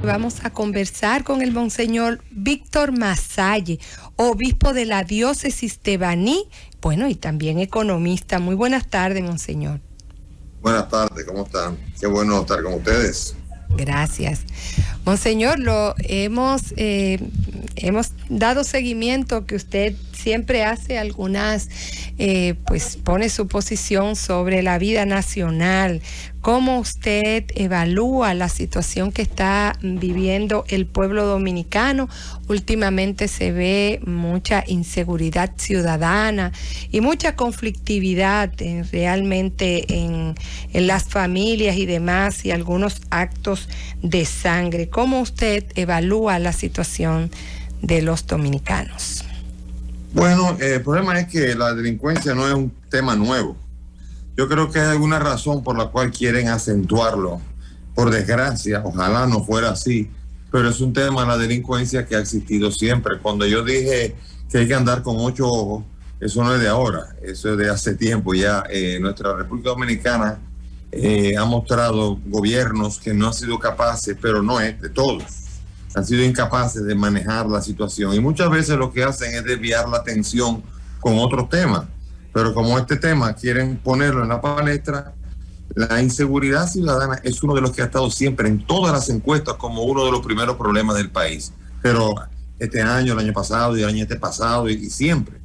Vamos a conversar con el monseñor Víctor Masalle, obispo de la diócesis de Baní, bueno, y también economista. Muy buenas tardes, monseñor. Buenas tardes, ¿cómo están? Qué bueno estar con ustedes. Gracias. Monseñor, hemos dado seguimiento que usted siempre hace algunas, pues pone su posición sobre la vida nacional. ¿Cómo usted evalúa la situación que está viviendo el pueblo dominicano? Últimamente se ve mucha inseguridad ciudadana y mucha conflictividad realmente en las familias y demás, y algunos actos de sangre. ¿Cómo usted evalúa la situación de los dominicanos? Bueno, el problema es que la delincuencia no es un tema nuevo. Yo creo que hay alguna razón por la cual quieren acentuarlo. Por desgracia, ojalá no fuera así, pero es un tema de la delincuencia que ha existido siempre. Cuando yo dije que hay que andar con 8 ojos, eso no es de ahora, eso es de hace tiempo ya. Nuestra República Dominicana ha mostrado gobiernos que no han sido capaces, pero no es de todos, han sido incapaces de manejar la situación, y muchas veces lo que hacen es desviar la atención con otros temas, pero como este tema quieren ponerlo en la palestra. La inseguridad ciudadana es uno de los que ha estado siempre en todas las encuestas como uno de los primeros problemas del país, pero este año, el año pasado y el año pasado y siempre.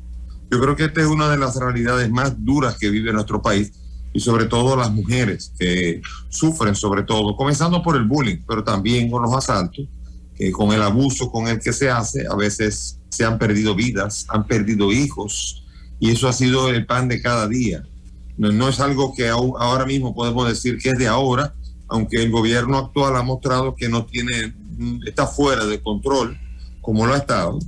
Yo creo que esta es una de las realidades más duras que vive nuestro país, y sobre todo las mujeres que sufren, sobre todo, comenzando por el bullying, pero también con los asaltos, que con el abuso con el que se hace, a veces se han perdido vidas, han perdido hijos, y eso ha sido el pan de cada día. No es algo que ahora mismo podemos decir que es de ahora, aunque el gobierno actual ha mostrado que no está fuera de control, como lo ha estado,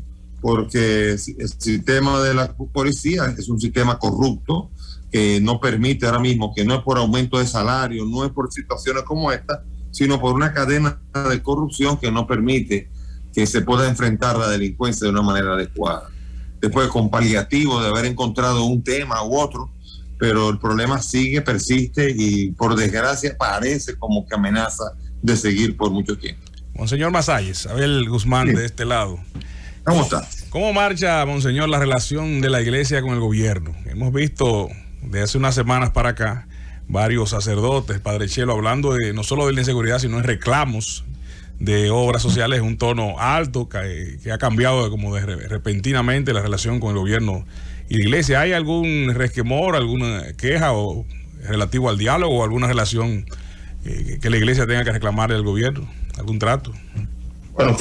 porque el sistema de la policía es un sistema corrupto, que no permite ahora mismo, que no es por aumento de salario, no es por situaciones como esta, sino por una cadena de corrupción que no permite que se pueda enfrentar la delincuencia de una manera adecuada. Después, con paliativo de haber encontrado un tema u otro, pero el problema sigue, persiste, y por desgracia parece como que amenaza de seguir por mucho tiempo. Monseñor Masalle, Abel Guzmán, sí, de este lado. ¿Cómo está? ¿Cómo marcha, monseñor, la relación de la iglesia con el gobierno? Hemos visto de hace unas semanas para acá varios sacerdotes, Padre Chelo, hablando no solo de la inseguridad, sino de reclamos de obras sociales, un tono alto que ha cambiado como repentinamente la relación con el gobierno y la iglesia. ¿Hay algún resquemor, alguna queja o relativo al diálogo, o alguna relación que la iglesia tenga que reclamar al gobierno? ¿Algún trato? Bueno,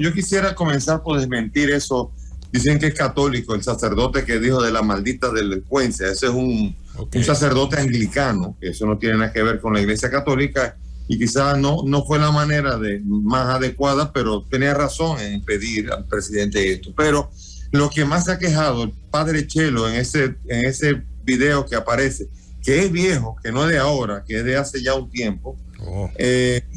yo quisiera comenzar por desmentir eso. Dicen que es católico el sacerdote que dijo de la maldita delincuencia. Ese es un sacerdote anglicano, que eso no tiene nada que ver con la iglesia católica, y quizás no fue la manera más adecuada, pero tenía razón en pedir al presidente esto. Pero lo que más se ha quejado el Padre Chelo en ese video que aparece, que es viejo, que no es de ahora, que es de hace ya un tiempo,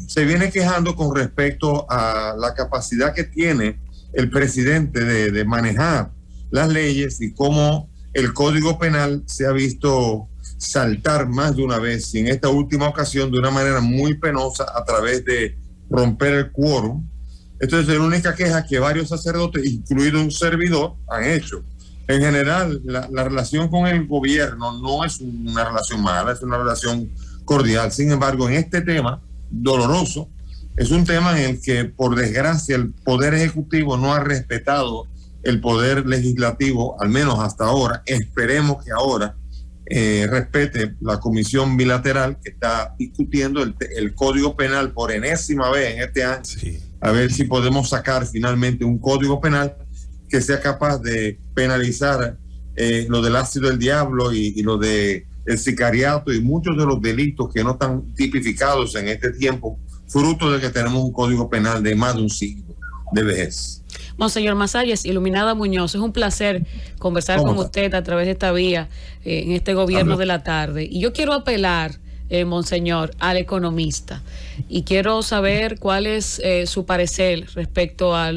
se viene quejando con respecto a la capacidad que tiene el presidente de manejar las leyes, y cómo el Código Penal se ha visto saltar más de una vez, y en esta última ocasión de una manera muy penosa, a través de romper el quórum. Entonces, es la única queja que varios sacerdotes, incluido un servidor, han hecho. En general, la relación con el gobierno no es una relación mala, es una relación cordial. Sin embargo, en este tema doloroso, es un tema en el que, por desgracia, el Poder Ejecutivo no ha respetado el Poder Legislativo, al menos hasta ahora. Esperemos que ahora respete la comisión bilateral que está discutiendo el Código Penal por enésima vez en este año. Sí. A ver si podemos sacar finalmente un Código Penal que sea capaz de penalizar lo del ácido del diablo y lo de el sicariato y muchos de los delitos que no están tipificados en este tiempo, fruto de que tenemos un Código Penal de más de un siglo de vejez. Monseñor Masalle, Iluminada Muñoz, es un placer conversar con usted a través de esta vía en este gobierno de la tarde. Y yo quiero apelar Monseñor, al economista. Y quiero saber cuál es su parecer respecto a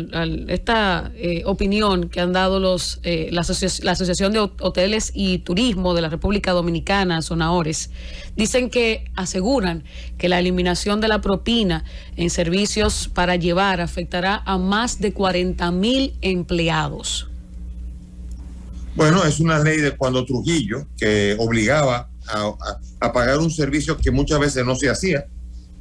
esta opinión que han dado la Asociación de Hoteles y Turismo de la República Dominicana, Sonaores. Dicen aseguran que la eliminación de la propina en servicios para llevar afectará a más de 40,000 empleados. Bueno, es una ley de cuando Trujillo, que obligaba a pagar un servicio que muchas veces no se hacía.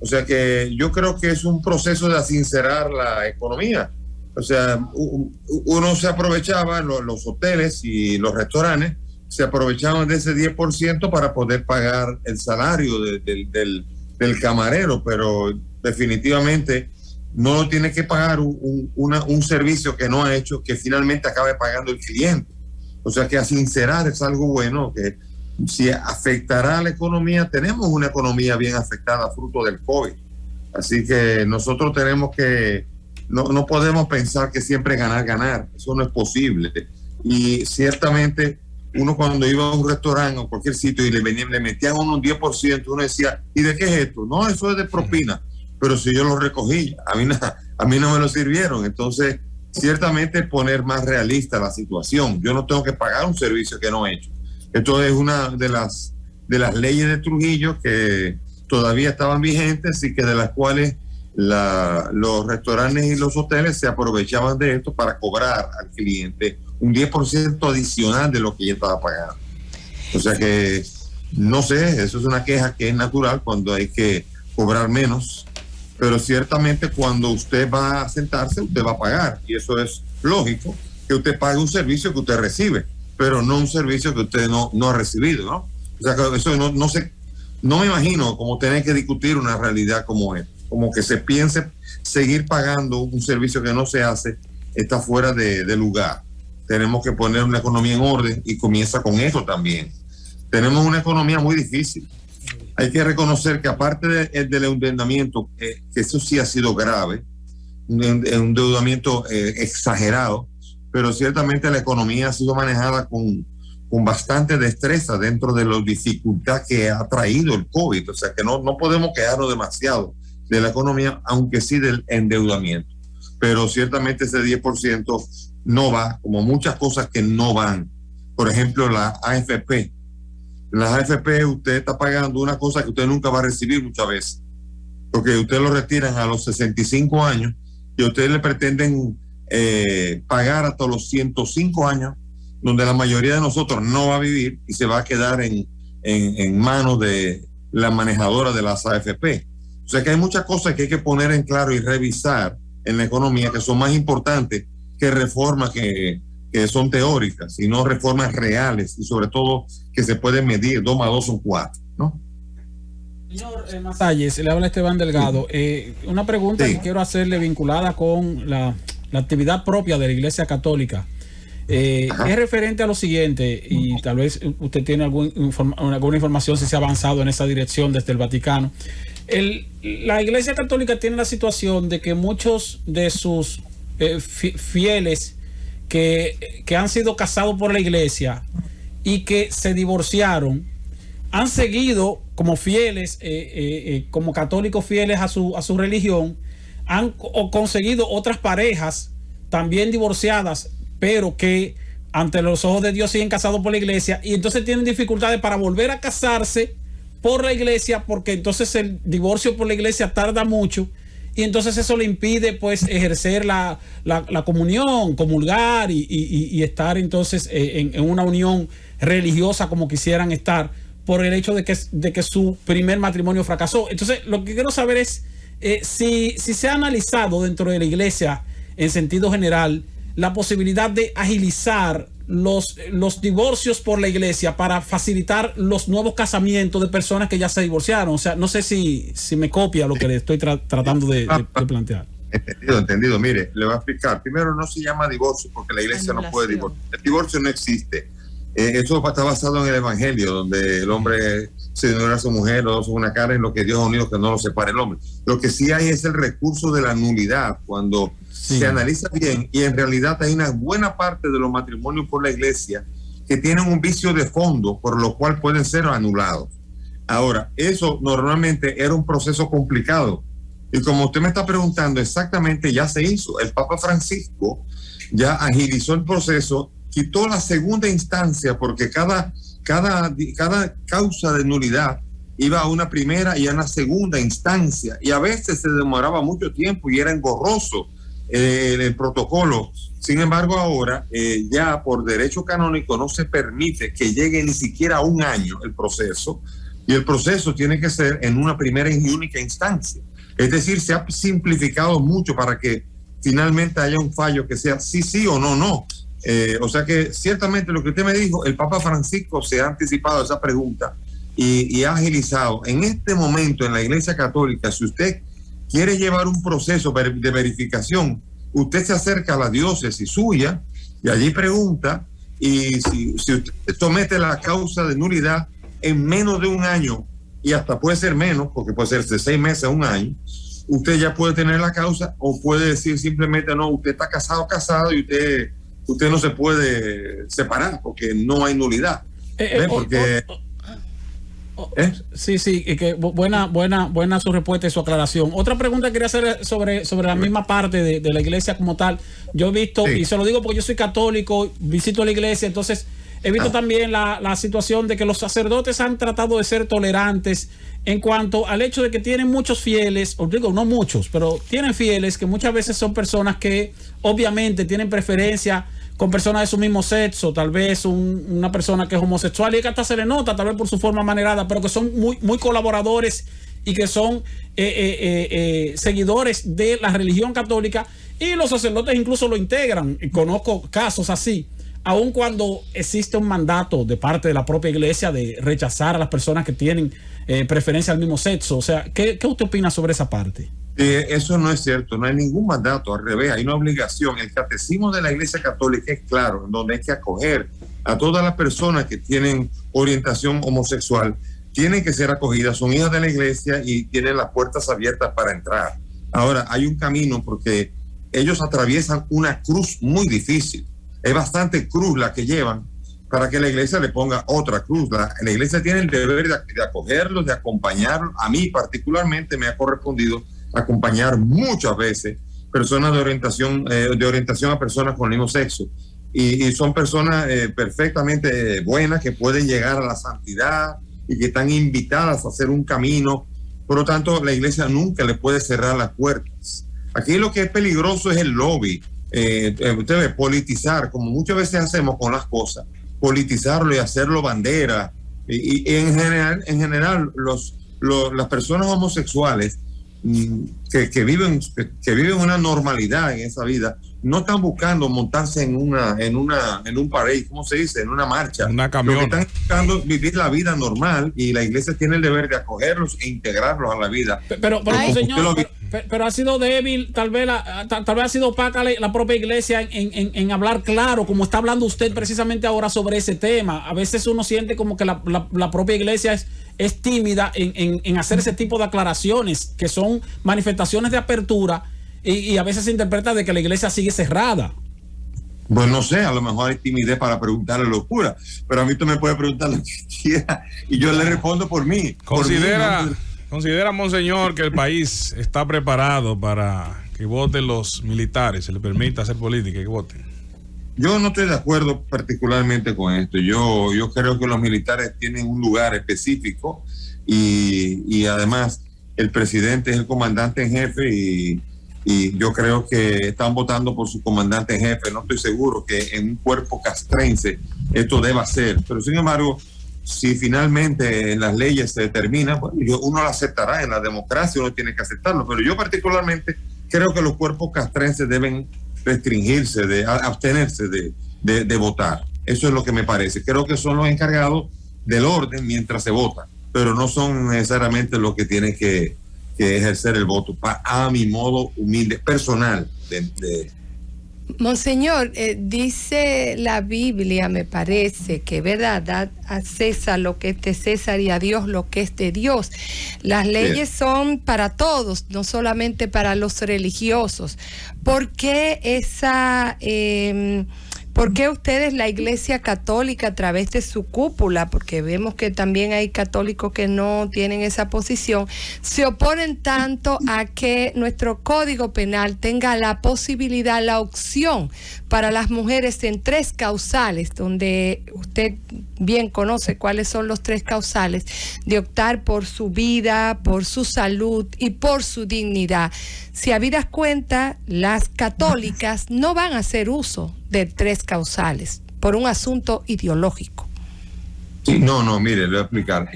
O sea que yo creo que es un proceso de asincerar la economía. O sea, uno se aprovechaba, los hoteles y los restaurantes se aprovechaban de ese 10% para poder pagar el salario del camarero, pero definitivamente no lo tiene que pagar un servicio que no ha hecho, que finalmente acabe pagando el cliente. O sea que asincerar es algo bueno, que si afectará a la economía, tenemos una economía bien afectada fruto del COVID. Así que nosotros tenemos que, no podemos pensar que siempre ganar, eso no es posible. Y ciertamente uno cuando iba a un restaurante o cualquier sitio y le metían un 10%, uno decía, ¿y de qué es esto? No, eso es de propina, pero si yo lo recogí, a mí no me lo sirvieron. Entonces, ciertamente poner más realista la situación. Yo no tengo que pagar un servicio que no he hecho. Esto es una de las leyes de Trujillo que todavía estaban vigentes y que de las cuales los restaurantes y los hoteles se aprovechaban de esto para cobrar al cliente un 10% adicional de lo que ya estaba pagando. O sea que, no sé, eso es una queja que es natural cuando hay que cobrar menos, pero ciertamente cuando usted va a sentarse, usted va a pagar, y eso es lógico, que usted pague un servicio que usted recibe, pero no un servicio que usted no ha recibido, ¿no? O sea, que eso no me imagino como tener que discutir una realidad como esta, como que se piense seguir pagando un servicio que no se hace, está fuera de lugar. Tenemos que poner una economía en orden y comienza con eso también. Tenemos una economía muy difícil. Hay que reconocer que aparte del endeudamiento, que eso sí ha sido grave, un endeudamiento exagerado, pero ciertamente la economía ha sido manejada con bastante destreza dentro de la dificultad que ha traído el COVID. O sea que no podemos quedarnos demasiado de la economía, aunque sí del endeudamiento. Pero ciertamente ese 10% no va, como muchas cosas que no van. Por ejemplo, la AFP. En las AFP usted está pagando una cosa que usted nunca va a recibir muchas veces, porque usted lo retiran a los 65 años y a usted le pretenden pagar hasta los 105 años, donde la mayoría de nosotros no va a vivir y se va a quedar en manos de la manejadora de las AFP. O sea que hay muchas cosas que hay que poner en claro y revisar en la economía que son más importantes que reformas que son teóricas, sino reformas reales y sobre todo que se pueden medir. 2 más 2 son 4, ¿no? Señor Masalles, le habla Esteban Delgado. Una pregunta que quiero hacerle vinculada con la actividad propia de la Iglesia Católica. Es referente a lo siguiente, y tal vez usted tiene alguna información si se ha avanzado en esa dirección desde el Vaticano. La Iglesia Católica tiene la situación de que muchos de sus fieles que han sido casados por la Iglesia y que se divorciaron, han seguido como fieles, como católicos fieles a su religión, han conseguido otras parejas también divorciadas, pero que ante los ojos de Dios siguen casados por la Iglesia, y entonces tienen dificultades para volver a casarse por la Iglesia, porque entonces el divorcio por la Iglesia tarda mucho, y entonces eso le impide pues ejercer la comunión, comulgar y estar entonces en una unión religiosa como quisieran estar, por el hecho de que su primer matrimonio fracasó. Entonces lo que quiero saber es si se ha analizado dentro de la Iglesia en sentido general la posibilidad de agilizar los divorcios por la Iglesia para facilitar los nuevos casamientos de personas que ya se divorciaron. O sea, no sé si me copia lo que le estoy tratando de plantear. Entendido. Mire, le voy a explicar. Primero, no se llama divorcio porque la Iglesia no puede divorciar. El divorcio no existe. Eso está basado en el Evangelio, donde el hombre se unió a su mujer, los dos son una carne, en lo que Dios ha unido, que no lo separe el hombre. Lo que sí hay es el recurso de la nulidad, cuando se analiza bien, y en realidad hay una buena parte de los matrimonios por la Iglesia que tienen un vicio de fondo, por lo cual pueden ser anulados. Ahora, eso normalmente era un proceso complicado. Y como usted me está preguntando, exactamente ya se hizo. El Papa Francisco ya agilizó el proceso, quitó la segunda instancia porque cada causa de nulidad iba a una primera y a una segunda instancia. Y a veces se demoraba mucho tiempo y era engorroso el protocolo. Sin embargo, ahora ya por derecho canónico no se permite que llegue ni siquiera a un año el proceso. Y el proceso tiene que ser en una primera y única instancia. Es decir, se ha simplificado mucho para que finalmente haya un fallo que sea sí, sí o no, no. O sea que ciertamente lo que usted me dijo, el Papa Francisco se ha anticipado a esa pregunta y ha agilizado. En este momento en la Iglesia Católica, si usted quiere llevar un proceso de verificación, usted se acerca a la diócesis suya y allí pregunta, y si usted somete la causa de nulidad en menos de un año, y hasta puede ser menos, porque puede ser de 6 meses a un año, usted ya puede tener la causa, o puede decir simplemente, no, usted está casado y usted no se puede separar porque no hay nulidad. Sí, que buena su respuesta y su aclaración. Otra pregunta que quería hacer sobre la misma parte de la iglesia como tal. Yo he visto, y se lo digo porque yo soy católico, visito la iglesia, entonces he visto también la situación de que los sacerdotes han tratado de ser tolerantes en cuanto al hecho de que tienen muchos fieles, os digo, no muchos, pero tienen fieles que muchas veces son personas que obviamente tienen preferencia con personas de su mismo sexo, tal vez una persona que es homosexual y que hasta se le nota, tal vez por su forma manerada, pero que son muy colaboradores y que son seguidores de la religión católica, y los sacerdotes incluso lo integran. Y conozco casos así, aun cuando existe un mandato de parte de la propia iglesia de rechazar a las personas que tienen preferencia al mismo sexo. O sea, ¿qué usted opina sobre esa parte? Eso no es cierto, no hay ningún mandato, al revés, hay una obligación. El catecismo de la Iglesia Católica es claro, en donde hay que acoger a todas las personas que tienen orientación homosexual, tienen que ser acogidas, son hijas de la Iglesia y tienen las puertas abiertas para entrar. Ahora, hay un camino porque ellos atraviesan una cruz muy difícil, es bastante cruz la que llevan para que la Iglesia le ponga otra cruz. La Iglesia tiene el deber de acogerlos, de acompañarlos. A mí particularmente me ha correspondido acompañar muchas veces personas de orientación a personas con el mismo sexo, y son personas perfectamente buenas que pueden llegar a la santidad y que están invitadas a hacer un camino. Por lo tanto, la iglesia nunca le puede cerrar las puertas. Aquí lo que es peligroso es el lobby. Usted ve, politizar, como muchas veces hacemos con las cosas, politizarlo y hacerlo bandera, y en general las personas homosexuales que viven una normalidad en esa vida, no están buscando montarse en un parade, ¿cómo se dice? En una marcha. Una camioneta. Lo que están buscando vivir la vida normal, y la iglesia tiene el deber de acogerlos e integrarlos a la vida. Pero señor, pero ha sido débil, tal vez ha sido opaca la propia iglesia en hablar claro, como está hablando usted precisamente ahora sobre ese tema. A veces uno siente como que la propia iglesia es tímida en hacer ese tipo de aclaraciones, que son manifestaciones de apertura, y a veces se interpreta de que la iglesia sigue cerrada. Pues no sé, a lo mejor hay timidez para preguntarle locura, pero a mí tú me puedes preguntar lo que quiera y yo le respondo por mí. ¿Considera, monseñor, que el país está preparado para que voten los militares, se le permita hacer política y que voten? Yo no estoy de acuerdo particularmente con esto. Yo creo que los militares tienen un lugar específico, y además el presidente es el comandante en jefe, y yo creo que están votando por su comandante en jefe. No estoy seguro que en un cuerpo castrense esto deba ser, pero sin embargo, si finalmente en las leyes se determina, bueno, uno lo aceptará. En la democracia uno tiene que aceptarlo, pero yo particularmente creo que los cuerpos castrenses deben restringirse, abstenerse de votar. Eso es lo que me parece. Creo que son los encargados del orden mientras se vota, pero no son necesariamente los que tienen que ejercer el voto, a mi modo humilde, personal. Monseñor, dice la Biblia, me parece, que verdad, dad a César lo que es de César y a Dios lo que es de Dios. Las leyes son para todos, no solamente para los religiosos. ¿Por qué esa ¿Por qué ustedes, la Iglesia Católica, a través de su cúpula, porque vemos que también hay católicos que no tienen esa posición, se oponen tanto a que nuestro Código Penal tenga la posibilidad, la opción para las mujeres en 3 causales, donde usted bien conoce cuáles son los 3 causales, de optar por su vida, por su salud y por su dignidad? Si habidas cuenta, las católicas no van a hacer uso de 3 causales por un asunto ideológico. Sí, no, mire, le voy a explicar.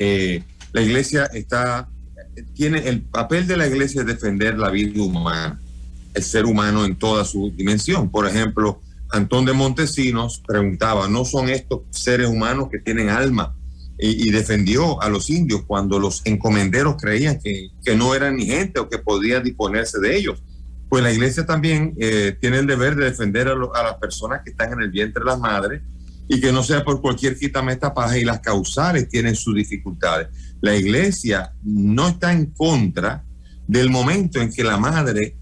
La iglesia tiene el papel de la iglesia es defender la vida humana, el ser humano en toda su dimensión. Por ejemplo, Antón de Montesinos preguntaba, ¿no son estos seres humanos que tienen alma? Y defendió a los indios cuando los encomenderos creían que no eran ni gente o que podían disponerse de ellos. Pues la iglesia también tiene el deber de defender a las personas que están en el vientre de las madres, y que no sea por cualquier quitametapaja, y las causales tienen sus dificultades. La iglesia no está en contra del momento en que la madre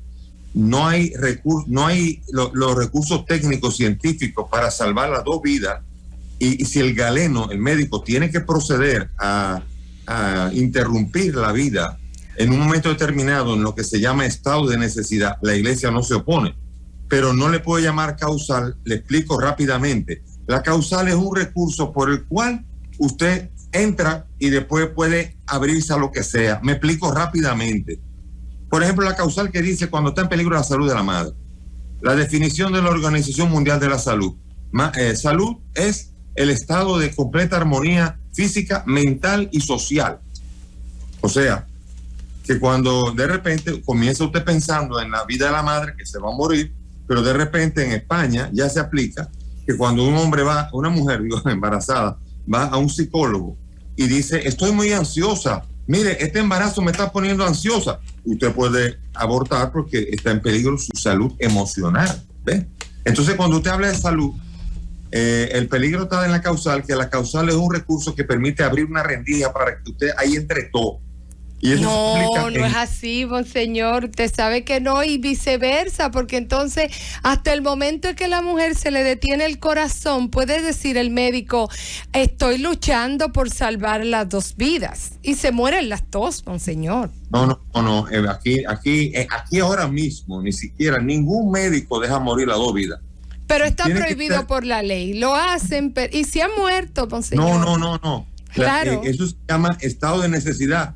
no hay los recursos técnicos científicos para salvar las 2 vidas, y si el galeno, el médico, tiene que proceder a interrumpir la vida en un momento determinado en lo que se llama estado de necesidad, la iglesia no se opone, pero no le puede llamar causal. Le explico rápidamente. La causal es un recurso por el cual usted entra y después puede abrirse a lo que sea. Me explico rápidamente. Por ejemplo, la causal que dice cuando está en peligro la salud de la madre. La definición de la Organización Mundial de la Salud. Salud es el estado de completa armonía física, mental y social. O sea, que cuando de repente comienza usted pensando en la vida de la madre que se va a morir, pero de repente en España ya se aplica que cuando un hombre va, una mujer embarazada, va a un psicólogo y dice, estoy muy ansiosa, mire, este embarazo me está poniendo ansiosa, usted puede abortar porque está en peligro su salud emocional, ¿ve? Entonces, cuando usted habla de salud, el peligro está en la causal, que la causal es un recurso que permite abrir una rendija para que usted ahí entre todo. Y eso no es así, monseñor. Usted sabe que no, y viceversa, porque entonces hasta el momento en que la mujer se le detiene el corazón, puede decir el médico, estoy luchando por salvar las 2 vidas, y se mueren las 2, monseñor. No. Aquí ahora mismo, ni siquiera ningún médico deja morir las 2 vidas. Pero está prohibido por la ley. Lo hacen, y se ha muerto, monseñor. No. Claro. Eso se llama estado de necesidad.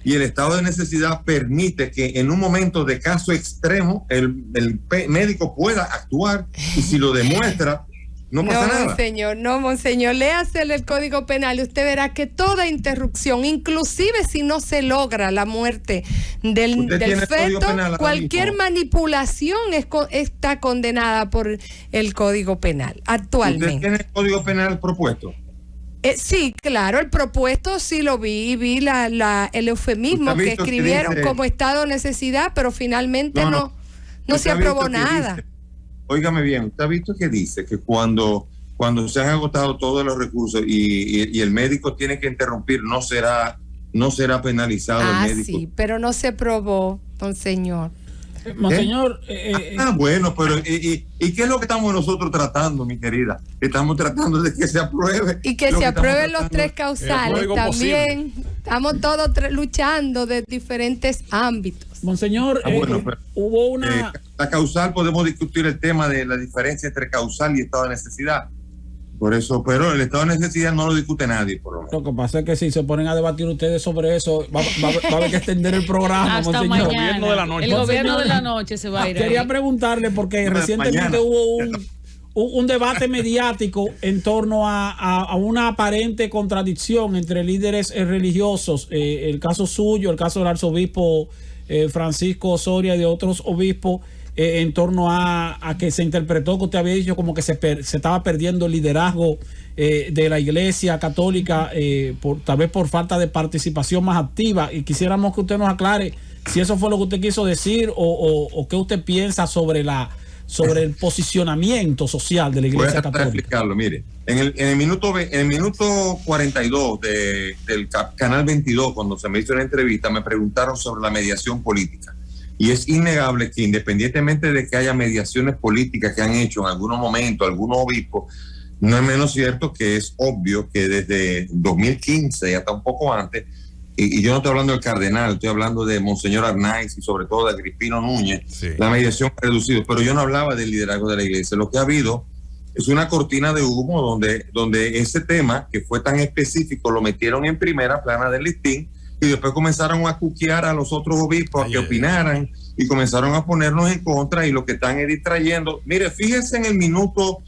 Y el estado de necesidad permite que en un momento de caso extremo el médico pueda actuar, y si lo demuestra, no pasa nada. Monseñor, léase el Código Penal y usted verá que toda interrupción, inclusive si no se logra la muerte del feto, cualquier manipulación está condenada por el Código Penal actualmente. ¿Usted tiene el Código Penal propuesto? Sí, claro, el propuesto sí lo vi el eufemismo que escribieron como estado de necesidad, pero finalmente no se aprobó nada. Óigame bien, usted ha visto que dice que cuando se han agotado todos los recursos y el médico tiene que interrumpir, no será penalizado el médico. Sí, pero no se aprobó, monseñor. Monseñor. Bueno, pero ¿y qué es lo que estamos nosotros tratando, mi querida? Estamos tratando de que se apruebe. Y que se aprueben los 3 causales también. Posible. Estamos todos luchando de diferentes ámbitos. Monseñor, hubo una... la causal, podemos discutir el tema de la diferencia entre causal y estado de necesidad. Por eso, pero el estado de necesidad no lo discute nadie, por lo menos. Lo que pasa es que si se ponen a debatir ustedes sobre eso, va a haber que extender el programa, hasta monseñor. Mañana. El gobierno de la noche se va a ir. Quería preguntarle, porque recientemente hubo un debate mediático en torno a una aparente contradicción entre líderes religiosos, el caso suyo, el caso del arzobispo Francisco Osoria y de otros obispos, en torno a que se interpretó que usted había dicho como que se estaba perdiendo el liderazgo de la Iglesia Católica, tal vez por falta de participación más activa, y quisiéramos que usted nos aclare si eso fue lo que usted quiso decir o qué usted piensa sobre el posicionamiento social de la Iglesia Católica. Voy a explicarlo, mire. En el minuto 42 del canal 22, cuando se me hizo la entrevista, me preguntaron sobre la mediación política. Y es innegable que independientemente de que haya mediaciones políticas que han hecho en algunos momentos algunos obispos, no es menos cierto que es obvio que desde 2015 y hasta un poco antes, y yo no estoy hablando del cardenal, estoy hablando de Monseñor Arnaiz y sobre todo de Agripino Núñez, sí, la mediación ha reducido, pero yo no hablaba del liderazgo de la iglesia. Lo que ha habido es una cortina de humo donde ese tema que fue tan específico lo metieron en primera plana del listín y después comenzaron a cuquear a los otros obispos a que opinaran y comenzaron a ponernos en contra y lo que están es distrayendo. Mire, fíjese en el minuto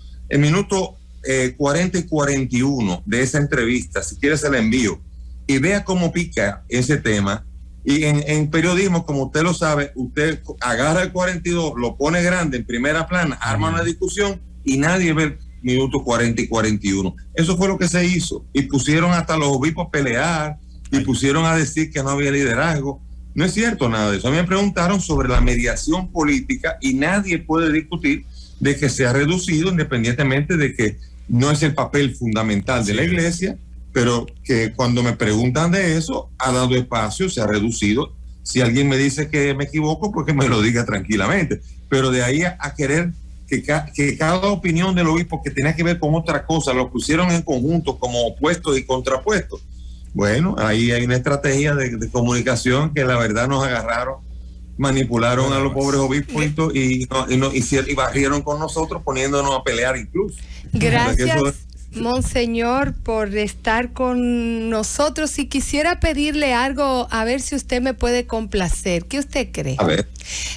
40 y 41 de esa entrevista, si quiere se la envío, y vea cómo pica ese tema. Y en periodismo, como usted lo sabe, usted agarra el 42, lo pone grande en primera plana, arma una discusión y nadie ve el minuto 40 y 41. Eso fue lo que se hizo. Y pusieron hasta los obispos a pelear y pusieron a decir que no había liderazgo. No es cierto nada de eso. A mí me preguntaron sobre la mediación política y nadie puede discutir de que se ha reducido, independientemente de que no es el papel fundamental de la iglesia, pero que cuando me preguntan de eso, ha dado espacio, se ha reducido. Si alguien me dice que me equivoco, pues que me lo diga tranquilamente. Pero de ahí a querer que cada opinión del obispo que tenía que ver con otra cosa, lo pusieron en conjunto como opuestos y contrapuestos. Bueno, ahí hay una estrategia de comunicación que la verdad nos agarraron, manipularon a los pobres obispos y barrieron con nosotros poniéndonos a pelear incluso. Gracias, Monseñor, por estar con nosotros. Y quisiera pedirle algo, a ver si usted me puede complacer. ¿Qué usted cree? A ver.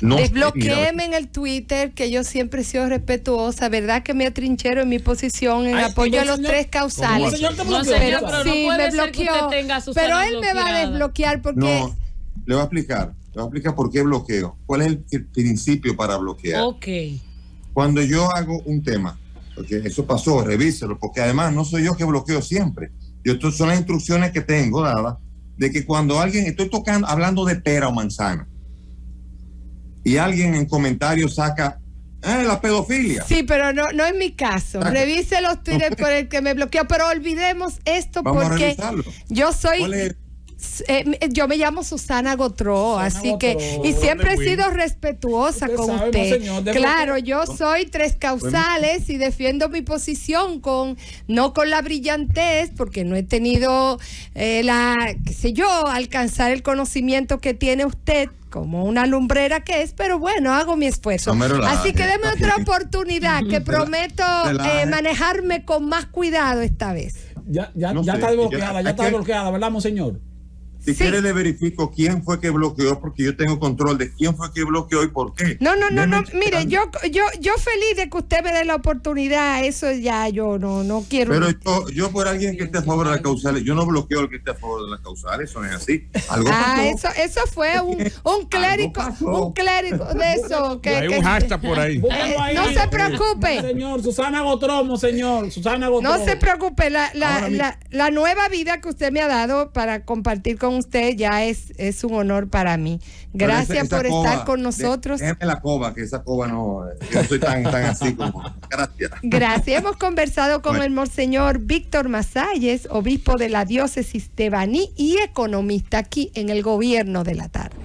No, desbloquéeme en el Twitter, que yo siempre he sido respetuosa, ¿verdad? Que me atrinchero en mi posición en apoyo a los tres causales. Pero sí, me bloqueó. Pero él me va a desbloquear porque... No, le voy a explicar por qué bloqueo. ¿Cuál es el principio para bloquear? Ok. Cuando yo hago un tema, porque eso pasó, revíselo, porque además no soy yo que bloqueo siempre. Estas son las instrucciones que tengo dadas de que cuando alguien, estoy hablando de pera o manzana, y alguien en comentarios saca la pedofilia. Sí, pero no es mi caso. Revise los Twitter por el que me bloqueó, pero olvidemos esto. Vamos porque yo soy... yo me llamo Susana Gotró, así que, y siempre he sido respetuosa con usted. Claro, yo soy tres causales y defiendo mi posición no con la brillantez, porque no he tenido alcanzar el conocimiento que tiene usted como una lumbrera que es, pero bueno, hago mi esfuerzo. Así que deme otra oportunidad, que prometo manejarme con más cuidado esta vez. Ya está desbloqueada, ¿verdad, Monseñor? Si quiere le verifico quién fue que bloqueó, porque yo tengo control de quién fue que bloqueó y por qué. No, mire, yo feliz de que usted me dé la oportunidad, eso ya yo no quiero. Pero yo por alguien que esté a favor de las causales, yo no bloqueo al que esté a favor de las causales, eso no es así. Algo pasó. Eso fue un clérigo de eso. Hay un hashtag por ahí. No se preocupe. Señor, Susana Gotró, señor, Susana Gotró. No se preocupe, la nueva vida que usted me ha dado para compartir con usted ya es un honor para mí. Gracias por estar con nosotros. Déjeme la coba, que esa coba no, yo no soy tan así como. Gracias. Gracias. Hemos conversado con el Monseñor Víctor Masalles, obispo de la diócesis de Baní y economista aquí en el Gobierno de la Tarde.